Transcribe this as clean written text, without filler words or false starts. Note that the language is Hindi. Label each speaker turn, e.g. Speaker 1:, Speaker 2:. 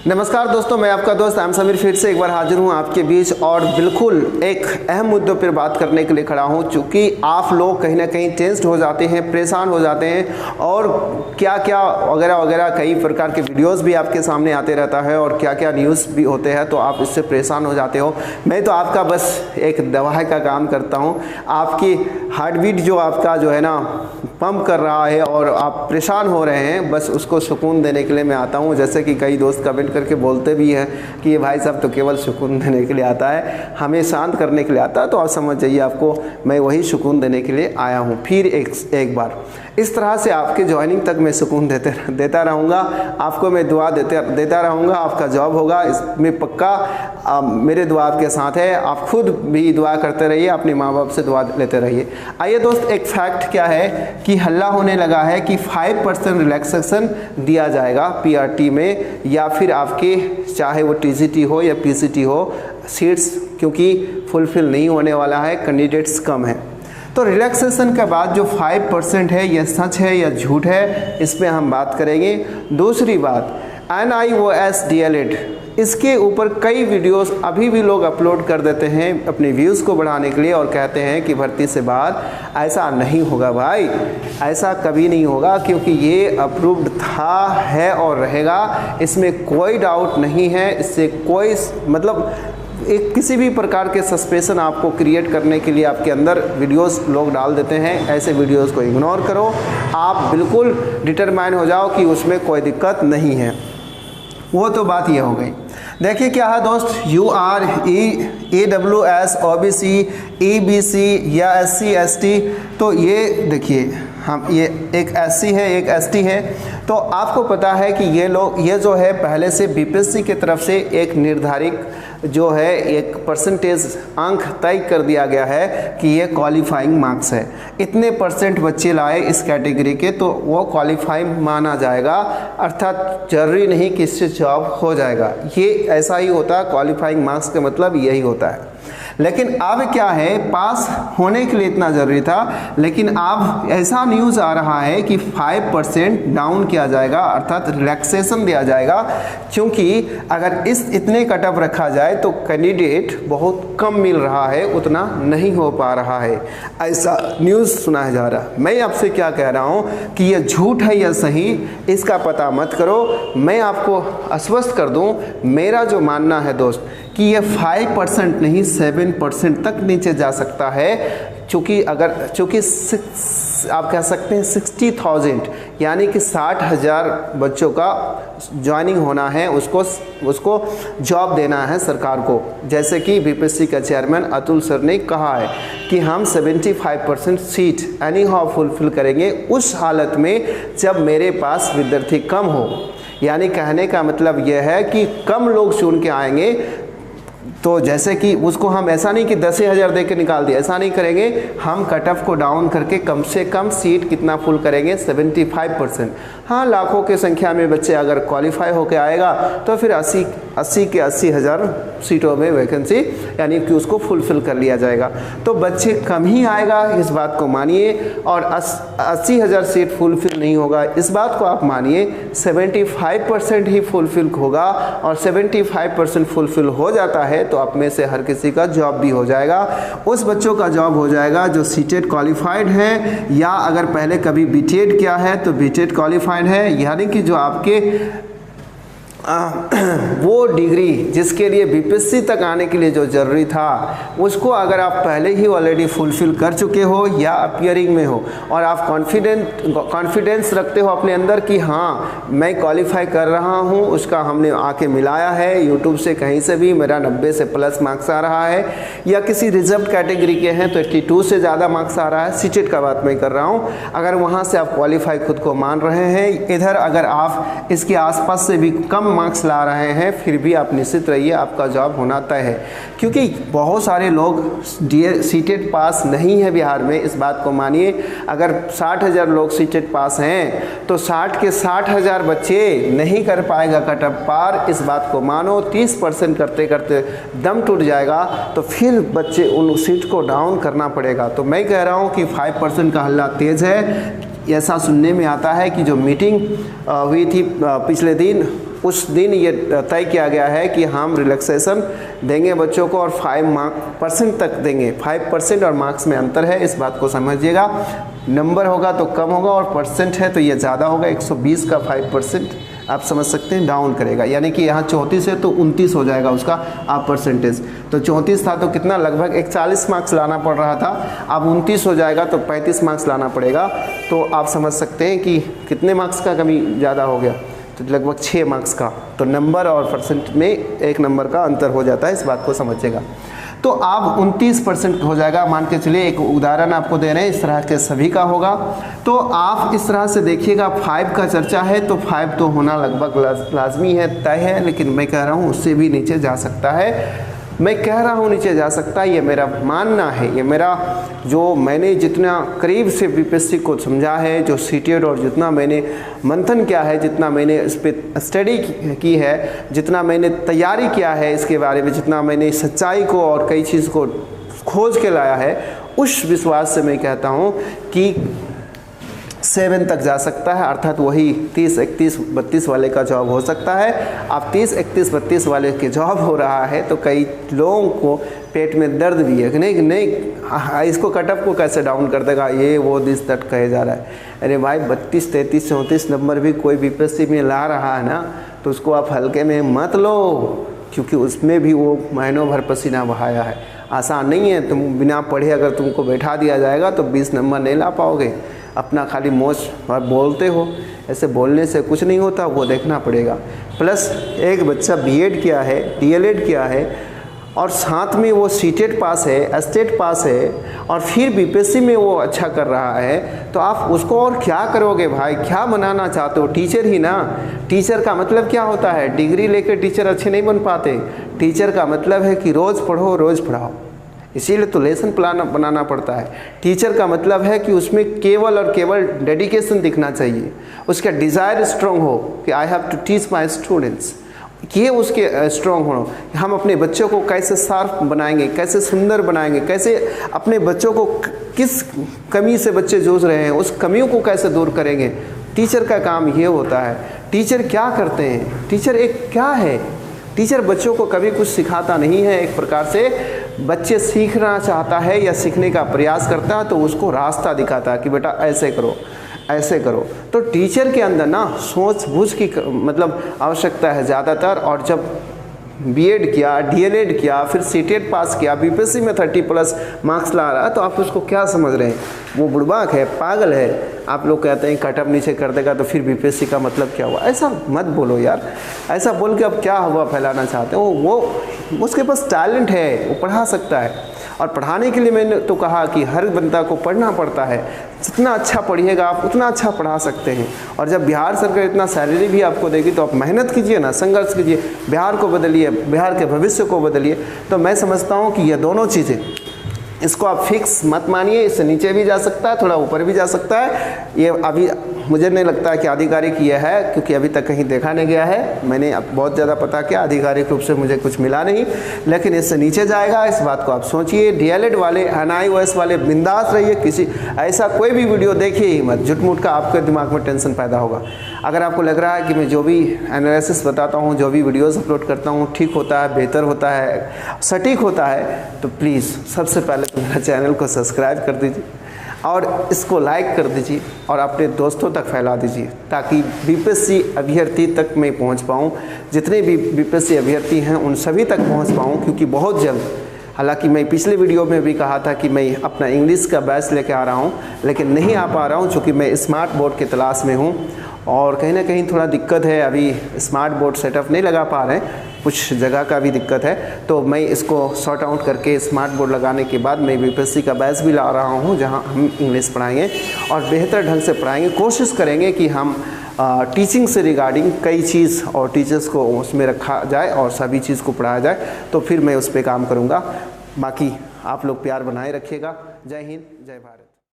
Speaker 1: नमस्कार दोस्तों, मैं आपका दोस्त एम समीर फिर से एक बार हाजिर हूं आपके बीच और बिल्कुल एक अहम मुद्दों पर बात करने के लिए खड़ा हूं। चूँकि आप लोग कहीं ना कहीं टेंस्ड हो जाते हैं, परेशान हो जाते हैं और क्या क्या वगैरह वगैरह कई प्रकार के वीडियोस भी आपके सामने आते रहता है और क्या क्या न्यूज़ भी होते हैं, तो आप इससे परेशान हो जाते हो। मैं तो आपका बस एक दवा का काम करता हूँ। आपकी हार्ट बीट जो आपका जो है ना पंप कर रहा है और आप परेशान हो रहे हैं, बस उसको सुकून देने के लिए मैं आता हूँ। जैसे कि कई दोस्त कमेंट करके बोलते भी हैं कि ये भाई साहब तो केवल सुकून देने के लिए आता है, हमें शांत करने के लिए आता है। तो आप समझ जाइए, आपको मैं वही सुकून देने के लिए आया हूँ। फिर एक बार इस तरह से आपके ज्वाइनिंग तक मैं सुकून देता रहूँगा, आपको मैं दुआ देता रहूँगा। आपका जॉब होगा, इसमें पक्का मेरे दुआ आपके साथ है। आप खुद भी दुआ करते रहिए, अपने माँ बाप से दुआ लेते रहिए। आइए दोस्त, एक फैक्ट क्या है कि हल्ला होने लगा है कि 5% रिलैक्सेशन दिया जाएगा पीआरटी में, या फिर आपके चाहे वो टीजीटी हो या पीसीटी हो, सीट्स क्योंकि फुलफिल नहीं होने वाला है, कैंडिडेट्स कम है। तो रिलैक्सेशन के बाद जो 5% है, यह सच है या झूठ है, इस पर हम बात करेंगे। दूसरी बात, NIOS DLED, इसके ऊपर कई वीडियोस अभी भी लोग अपलोड कर देते हैं अपने व्यूज़ को बढ़ाने के लिए और कहते हैं कि भर्ती से बाद ऐसा नहीं होगा। भाई ऐसा कभी नहीं होगा, क्योंकि ये अप्रूव्ड था, है और रहेगा, इसमें कोई डाउट नहीं है। इससे कोई मतलब एक किसी भी प्रकार के सस्पेंशन आपको क्रिएट करने के लिए आपके अंदर वीडियोस लोग डाल देते हैं। ऐसे वीडियोस को इग्नोर करो, आप बिल्कुल डिटरमाइन हो जाओ कि उसमें कोई दिक्कत नहीं है। वो तो बात ये हो गई। देखिए क्या है दोस्त, UR EWS OBC EBC या SC ST, तो ये देखिए हम ये एक SC है एक ST है। तो आपको पता है कि ये जो है पहले से BPSC की तरफ से एक निर्धारित जो है एक परसेंटेज अंक तय कर दिया गया है कि ये क्वालिफाइंग मार्क्स है। इतने % बच्चे लाए इस कैटेगरी के तो वो क्वालिफाइंग माना जाएगा, अर्थात जरूरी नहीं कि इससे जॉब हो जाएगा। ये ऐसा ही होता है, क्वालिफाइंग मार्क्स का मतलब यही होता है। लेकिन अब क्या है, पास होने के लिए इतना ज़रूरी था, लेकिन अब ऐसा न्यूज़ आ रहा है कि 5% डाउन किया जाएगा, अर्थात रिलैक्सेशन दिया जाएगा। क्योंकि अगर इतने कटअप रखा जाए तो कैंडिडेट बहुत कम मिल रहा है, उतना नहीं हो पा रहा है, ऐसा न्यूज़ सुना जा रहा है। मैं आपसे क्या कह रहा हूँ कि यह झूठ है या सही, इसका पता मत करो। मैं आपको आश्वस्त कर दूँ, मेरा जो मानना है दोस्त कि ये 5% नहीं 7% तक नीचे जा सकता है। चूँकि आप कह सकते हैं 60,000 यानी कि 60,000 बच्चों का ज्वाइनिंग होना है, उसको जॉब देना है सरकार को। जैसे कि BPSC का चेयरमैन अतुल सर ने कहा है कि हम 75% सीट एनी हाउ फुलफिल करेंगे उस हालत में जब मेरे पास विद्यार्थी कम हो। यानी कहने का मतलब यह है कि कम लोग चुन के आएंगे। तो जैसे कि उसको हम ऐसा नहीं कि 10,000 दे के निकाल दिया, ऐसा नहीं करेंगे। हम कट ऑफ को डाउन करके कम से कम सीट कितना फुल करेंगे, 75%। हाँ, लाखों की संख्या में बच्चे अगर क्वालिफाई होकर आएगा तो फिर 80 के 80,000 सीटों में वैकेंसी यानी कि उसको फुलफिल कर लिया जाएगा। तो बच्चे कम ही आएगा, इस बात को मानिए। और 80,000 सीट फुलफिल नहीं होगा, इस बात को आप मानिए। 75% ही फुलफिल होगा, और 75% फुलफिल हो जाता है तो आप में से हर किसी का जॉब भी हो जाएगा। उस बच्चों का जॉब हो जाएगा जो सीटेट क्वालिफाइड है, या अगर पहले कभी बीटेड किया है तो बीटेड क्वालिफाइड है। यानी कि जो आपके वो डिग्री जिसके लिए BPSC तक आने के लिए जो ज़रूरी था, उसको अगर आप पहले ही ऑलरेडी फुलफिल कर चुके हो या अपीयरिंग में हो, और आप कॉन्फिडेंस रखते हो अपने अंदर कि हाँ मैं क्वालिफाई कर रहा हूँ, उसका हमने आके मिलाया है यूट्यूब से कहीं से भी, मेरा 90 से प्लस मार्क्स आ रहा है, या किसी रिजर्व कैटेगरी के हैं तो 82 से ज़्यादा मार्क्स आ रहा है, सीटेट का बात मैं कर रहा हूँ। अगर वहाँ से आप क्वालिफाई खुद को मान रहे हैं, इधर अगर आप इसके आसपास से भी कम मार्क्स ला रहे हैं, फिर भी आप निश्चित रहिए आपका जॉब होना तय है। क्योंकि बहुत सारे लोग सीटेट पास नहीं है बिहार में, इस बात को मानिए। अगर 60,000 लोग सीटेट पास हैं तो 60 के 60,000 बच्चे नहीं कर पाएगा कटअप पार, इस बात को मानो। 30% करते करते दम टूट जाएगा तो फिर बच्चे उन सीट को डाउन करना पड़ेगा। तो मैं कह रहा हूँ कि 5% का हल्ला तेज़ है। ऐसा सुनने में आता है कि जो मीटिंग हुई थी पिछले दिन उस दिन ये तय किया गया है कि हम रिलैक्सेशन देंगे बच्चों को और 5% तक देंगे। 5% और मार्क्स में अंतर है, इस बात को समझिएगा। नंबर होगा तो कम होगा और परसेंट है तो ये ज़्यादा होगा। 120 का 5% आप समझ सकते हैं डाउन करेगा, यानी कि यहाँ 34 है तो 29 हो जाएगा उसका आप परसेंटेज। तो 34 था तो कितना, लगभग 41 मार्क्स लाना पड़ रहा था, अब 29 हो जाएगा तो 35 मार्क्स लाना पड़ेगा। तो आप समझ सकते हैं कि कितने मार्क्स का कमी ज़्यादा हो गया, तो लगभग 6 मार्क्स का। तो नंबर और परसेंट में 1 नंबर का अंतर हो जाता है, इस बात को समझिएगा। तो आप 29% हो जाएगा, मान के चलिए। एक उदाहरण आपको दे रहे हैं, इस तरह के सभी का होगा। तो आप इस तरह से देखिएगा, 5 का चर्चा है तो 5 तो होना लगभग लाजमी है, तय है, लेकिन मैं कह रहा हूँ उससे भी नीचे जा सकता है। मैं कह रहा हूँ नीचे जा सकता है, ये मेरा मानना है, ये मेरा जो मैंने जितना करीब से बीपीएससी को समझा है, जो सीटेट और जितना मैंने मंथन किया है, जितना मैंने इस पर स्टडी की है, जितना मैंने तैयारी किया है इसके बारे में, जितना मैंने सच्चाई को और कई चीज़ को खोज के लाया है, उस विश्वास से मैं कहता हूँ कि 7 तक जा सकता है, अर्थात वही 30, 31, 32 वाले का जॉब हो सकता है। अब 30, 31, 32 वाले के जॉब हो रहा है तो कई लोगों को पेट में दर्द भी है कि नहीं इसको कटअप को कैसे डाउन कर देगा, ये वो दिस दैट कहे जा रहा है। अरे भाई 32, 33, 34 नंबर भी कोई बीपीएससी में ला रहा है ना, तो उसको आप हल्के में मत लो, क्योंकि उसमें भी वो महीनों भर पसीना बहाया है। आसान नहीं है, तुम बिना पढ़े अगर तुमको बैठा दिया जाएगा तो 20 नंबर नहीं ला पाओगे। अपना खाली मौज बोलते हो, ऐसे बोलने से कुछ नहीं होता, वो देखना पड़ेगा। प्लस एक बच्चा बीएड किया है, डीएलएड किया है और साथ में वो सीटेट पास है, स्टेट पास है और फिर बीपीएससी में वो अच्छा कर रहा है, तो आप उसको और क्या करोगे भाई? क्या बनाना चाहते हो? टीचर ही ना। टीचर का मतलब क्या होता है? डिग्री लेकर टीचर अच्छे नहीं बन पाते। टीचर का मतलब है कि रोज़ पढ़ो, रोज़ पढ़ाओ, इसीलिए तो लेसन प्लान बनाना पड़ता है। टीचर का मतलब है कि उसमें केवल और केवल डेडिकेशन दिखना चाहिए, उसका डिज़ायर स्ट्रॉन्ग हो कि I have to teach my students, ये उसके स्ट्रॉन्ग हो। हम अपने बच्चों को कैसे शार्प बनाएंगे, कैसे सुंदर बनाएंगे, कैसे अपने बच्चों को किस कमी से बच्चे जूझ रहे हैं उस कमियों को कैसे दूर करेंगे। टीचर का काम ये होता है। टीचर क्या करते हैं? टीचर एक क्या है? टीचर बच्चों को कभी कुछ सिखाता नहीं है, एक प्रकार से बच्चे सीखना चाहता है या सीखने का प्रयास करता है तो उसको रास्ता दिखाता है कि बेटा ऐसे करो, ऐसे करो। तो टीचर के अंदर ना सोच बूझ की मतलब आवश्यकता है ज़्यादातर। और जब बीएड किया, डीएलएड किया, फिर सीटेट पास किया, बीपीएससी में 30+ मार्क्स ला रहा है, तो आप उसको क्या समझ रहे हैं? वो बुड़बाक है, पागल है। आप लोग कहते हैं कटअप नीचे कर देगा तो फिर बीपीएससी का मतलब क्या हुआ? ऐसा मत बोलो यार। ऐसा बोल के अब क्या हुआ फैलाना चाहते हो? वो उसके पास टैलेंट है, वो पढ़ा सकता है। और पढ़ाने के लिए मैंने तो कहा कि हर बंदा को पढ़ना पड़ता है। जितना अच्छा पढ़िएगा आप उतना अच्छा पढ़ा सकते हैं। और जब बिहार सरकार इतना सैलरी भी आपको देगी तो आप मेहनत कीजिए ना, संघर्ष कीजिए, बिहार को बदलिए, बिहार के भविष्य को बदलिए। तो मैं समझता हूँ कि ये दोनों चीज़ें, इसको आप फिक्स मत मानिए, इससे नीचे भी जा सकता है, थोड़ा ऊपर भी जा सकता है। ये अभी मुझे नहीं लगता है कि आधिकारिक ये है, क्योंकि अभी तक कहीं देखा नहीं गया है। मैंने अब बहुत ज़्यादा पता किया, आधिकारिक रूप से मुझे कुछ मिला नहीं, लेकिन इससे नीचे जाएगा, इस बात को आप सोचिए। डीएलएड वाले, एनआईओएस वाले बिंदास रहिए, किसी ऐसा कोई भी वीडियो देखिए ही मत, झूठ-मूठ का आपके दिमाग में टेंशन पैदा होगा। अगर आपको लग रहा है कि मैं जो भी एनालिसिस बताता हूँ, जो भी वीडियोज़ अपलोड करता हूँ ठीक होता है, बेहतर होता है, सटीक होता है, तो प्लीज़ सबसे पहले तो मेरा चैनल को सब्सक्राइब कर दीजिए और इसको लाइक कर दीजिए और अपने दोस्तों तक फैला दीजिए, ताकि बीपीएससी अभ्यर्थी तक मैं पहुंच पाऊं। जितने भी बीपीएससी अभ्यर्थी हैं उन सभी तक पहुंच पाऊं, क्योंकि बहुत जल्द, हालांकि मैं पिछले वीडियो में भी कहा था कि मैं अपना इंग्लिश का बैच लेके आ रहा हूं, लेकिन नहीं आ पा रहा हूं क्योंकि मैं स्मार्ट बोर्ड की तलाश में हूं और कहीं ना कहीं थोड़ा दिक्कत है। अभी स्मार्ट बोर्ड सेटअप नहीं लगा पा रहे हैं, कुछ जगह का भी दिक्कत है। तो मैं इसको सॉर्ट आउट करके स्मार्ट बोर्ड लगाने के बाद मैं बीपीएससी का बैच भी ला रहा हूं, जहां हम इंग्लिश पढ़ाएंगे और बेहतर ढंग से पढ़ाएंगे। कोशिश करेंगे कि हम टीचिंग से रिगार्डिंग कई चीज़ और टीचर्स को उसमें रखा जाए और सभी चीज़ को पढ़ाया जाए, तो फिर मैं उस पर काम करूँगा। बाकी आप लोग प्यार बनाए रखिएगा। जय हिंद, जय भारत।